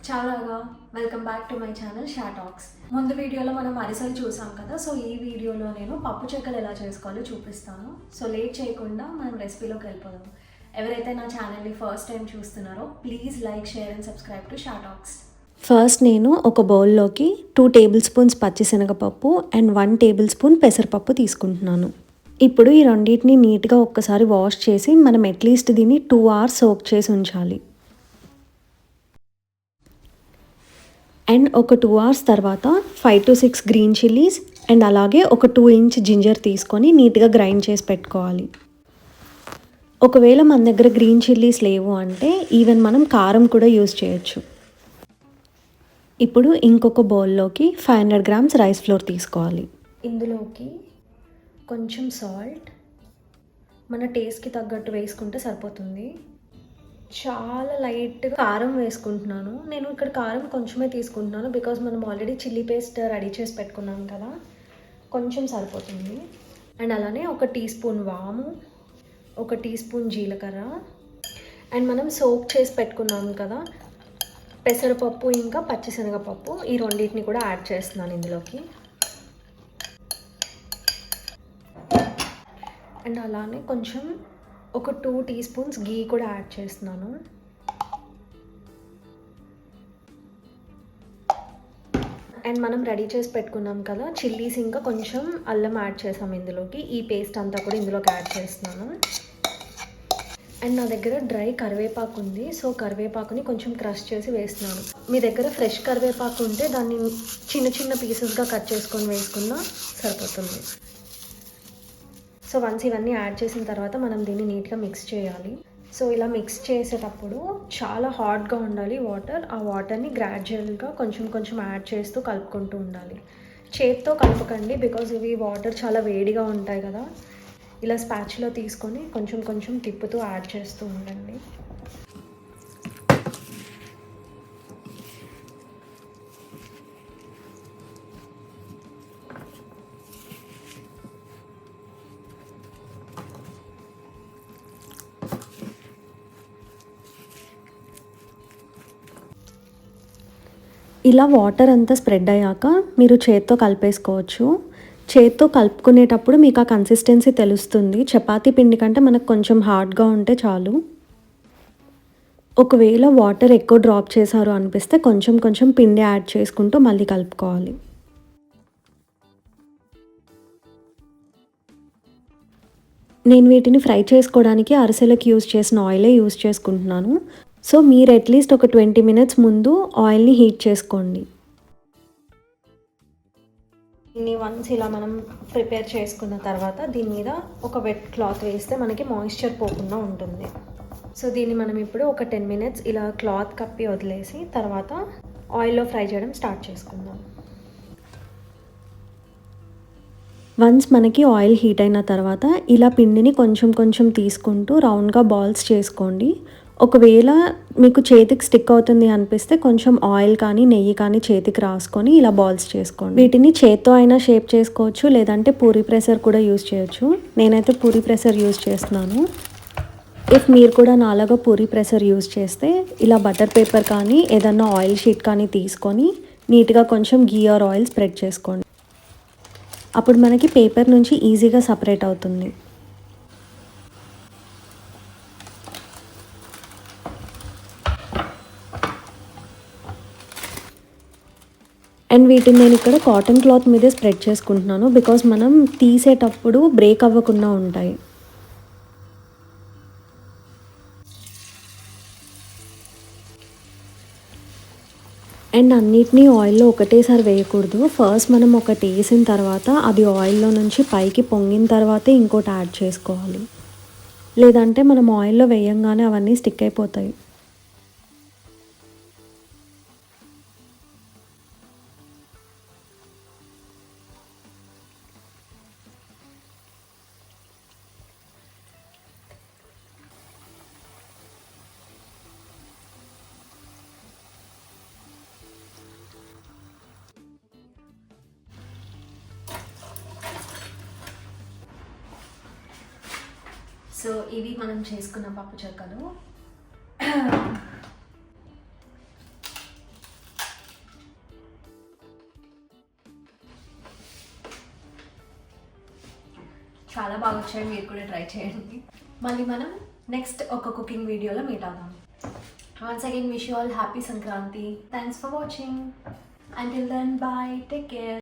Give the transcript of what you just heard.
చాలాగా welcome back to my channel Shah talks. ముందు వీడియోలో మనం అరిసెలు చూసాం కదా, సో ఈ వీడియోలో నేను పప్పు చెక్కలు ఎలా చేసుకోవాలో చూపిస్తాను. సో లేట్ చేయకుండా మనం రెసిపీలోకి వెళ్ళిపోదాం. ఎవరైతే నా ఛానల్ని ఫస్ట్ టైం చూస్తున్నారో please like, share and subscribe to Shah talks. First నేను ఒక బౌల్లోకి 2 టేబుల్ స్పూన్స్ పచ్చిశనగపప్పు అండ్ 1 టేబుల్ స్పూన్ పెసరపప్పు తీసుకుంటున్నాను. ఇప్పుడు ఈ రెండింటిని నీట్గా ఒక్కసారి వాష్ చేసి మనం అట్లీస్ట్ దీన్ని 2 అవర్స్ సోక్ చేసి ఉంచాలి. అండ్ ఒక 2 అవర్స్ తర్వాత 5 to 6 గ్రీన్ చిల్లీస్ అండ్ అలాగే ఒక 2 ఇంచ్ జింజర్ తీసుకొని నీట్గా గ్రైండ్ చేసి పెట్టుకోవాలి. ఒకవేళ మన దగ్గర గ్రీన్ చిల్లీస్ లేవు అంటే ఈవెన్ మనం కారం కూడా యూస్ చేయొచ్చు. ఇప్పుడు ఇంకొక బౌల్లోకి 500 గ్రామ్స్ రైస్ ఫ్లోర్ తీసుకోవాలి. ఇందులోకి కొంచెం సాల్ట్ మన టేస్ట్కి తగ్గట్టు వేసుకుంటే సరిపోతుంది. చాలా లైట్గా కారం వేసుకుంటున్నాను. నేను ఇక్కడ కారం కొంచెమే తీసుకుంటున్నాను బికాజ్ మనం ఆల్రెడీ చిల్లీ పేస్ట్ రెడీ చేసి పెట్టుకున్నాం కదా, కొంచెం సరిపోతుంది. అండ్ అలానే 1 టీ స్పూన్ వాము, 1 టీ స్పూన్ జీలకర్ర అండ్ మనం సోక్ చేసి పెట్టుకున్నాం కదా పెసరపప్పు ఇంకా పచ్చిశనగపప్పు, ఈ రెండింటిని కూడా యాడ్ చేస్తున్నాను ఇందులోకి. అండ్ అలానే కొంచెం ఒక 2 టీ స్పూన్స్ గీ కూడా యాడ్ చేస్తున్నాను. అండ్ మనం రెడీ చేసి పెట్టుకున్నాం కదా చిల్లీస్ ఇంకా కొంచెం అల్లం యాడ్ చేసాం ఇందులోకి. ఈ పేస్ట్ అంతా కూడా ఇందులోకి యాడ్ చేస్తున్నాను. అండ్ నా దగ్గర డ్రై కరివేపాకు ఉంది, సో కరివేపాకుని కొంచెం క్రష్ చేసి వేస్తున్నాను. మీ దగ్గర ఫ్రెష్ కరివేపాకు ఉంటే దాన్ని చిన్న చిన్న పీసెస్గా కట్ చేసుకొని వేసుకున్నా సరిపోతుంది. సో వన్స్ ఇవన్నీ యాడ్ చేసిన తర్వాత మనం దీన్ని నీట్గా మిక్స్ చేయాలి. సో ఇలా మిక్స్ చేసేటప్పుడు చాలా హాట్గా ఉండాలి వాటర్. ఆ వాటర్ని గ్రాడ్యువల్గా కొంచెం కొంచెం యాడ్ చేస్తూ కలుపుకుంటూ ఉండాలి. చేత్తో కలపకండి బికాజ్ ఇవి వాటర్ చాలా వేడిగా ఉంటాయి కదా. ఇలా స్పాచ్లో తీసుకొని కొంచెం కొంచెం తిప్పుతూ యాడ్ చేస్తూ ఉండండి. ఇలా వాటర్ అంతా స్ప్రెడ్ అయ్యాక మీరు చేత్తో కలిపేసుకోవచ్చు. చేత్తో కలుపుకునేటప్పుడు మీకు ఆ కన్సిస్టెన్సీ తెలుస్తుంది. చపాతీ పిండి కంటే మనకు కొంచెం హార్డ్గా ఉంటే చాలు. ఒకవేళ వాటర్ ఎక్కువ డ్రాప్ చేశారు అనిపిస్తే కొంచెం కొంచెం పిండి యాడ్ చేసుకుంటూ మళ్ళీ కలుపుకోవాలి. నేను వీటిని ఫ్రై చేసుకోవడానికి అరిసెలకు యూజ్ చేసిన ఆయిలే యూజ్ చేసుకుంటున్నాను. సో మీరు అట్లీస్ట్ ఒక 20 మినిట్స్ ముందు ఆయిల్ని హీట్ చేసుకోండి. దీన్ని వన్స్ ఇలా మనం ప్రిపేర్ చేసుకున్న తర్వాత దీని మీద ఒక వెట్ క్లాత్ వేస్తే మనకి మాయిశ్చర్ పోకుండా ఉంటుంది. సో దీన్ని మనం ఇప్పుడు ఒక 10 మినిట్స్ ఇలా క్లాత్ కప్పి వదిలేసి తర్వాత ఆయిల్లో ఫ్రై చేయడం స్టార్ట్ చేసుకుందాం. వన్స్ మనకి ఆయిల్ హీట్ అయిన తర్వాత ఇలా పిండిని కొంచెం కొంచెం తీసుకుంటూ రౌండ్గా బాల్స్ చేసుకోండి. ఒకవేళ మీకు చేతికి స్టిక్ అవుతుంది అనిపిస్తే కొంచెం ఆయిల్ కానీ నెయ్యి కానీ చేతికి రాసుకొని ఇలా బాల్స్ చేసుకోండి. వీటిని చేత్తో అయినా షేప్ చేసుకోవచ్చు, లేదంటే పూరీ ప్రెసర్ కూడా యూజ్ చేయొచ్చు. నేనైతే పూరీ ప్రెసర్ యూజ్ చేస్తున్నాను. ఇఫ్ మీరు కూడా నాలాగా పూరీ ప్రెసర్ యూజ్ చేస్తే ఇలా బటర్ పేపర్ కానీ ఏదన్నా ఆయిల్ షీట్ కానీ తీసుకొని నీట్గా కొంచెం గీ ఆర్ ఆయిల్ స్ప్రెడ్ చేసుకోండి. అప్పుడు మనకి పేపర్ నుంచి ఈజీగా సపరేట్ అవుతుంది. అండ్ వీటిని నేను ఇక్కడ కాటన్ క్లాత్ మీదే స్ప్రెడ్ చేసుకుంటున్నాను బికాజ్ మనం తీసేటప్పుడు బ్రేక్ అవ్వకుండా ఉంటాయి. అండ్ అన్నిటినీ ఆయిల్లో ఒకటేసారి వేయకూడదు. ఫస్ట్ మనం ఒకటి వేసిన తర్వాత అది ఆయిల్లో నుంచి పైకి పొంగిన తర్వాతే ఇంకోటి యాడ్ చేసుకోవాలి. లేదంటే మనం ఆయిల్లో వేయంగానే అవన్నీ స్టిక్ అయిపోతాయి. సో ఇవి మనం చేసుకున్న పప్పు చెక్కలు. చాలా బాగా వచ్చాయి, మీరు కూడా ట్రై చేయండి. మళ్ళీ మనం నెక్స్ట్ ఒక కుకింగ్ వీడియోలో మీట్ అవుదాం. Once again wish you all happy Sankranti. Thanks for watching. Until then, bye. Take care.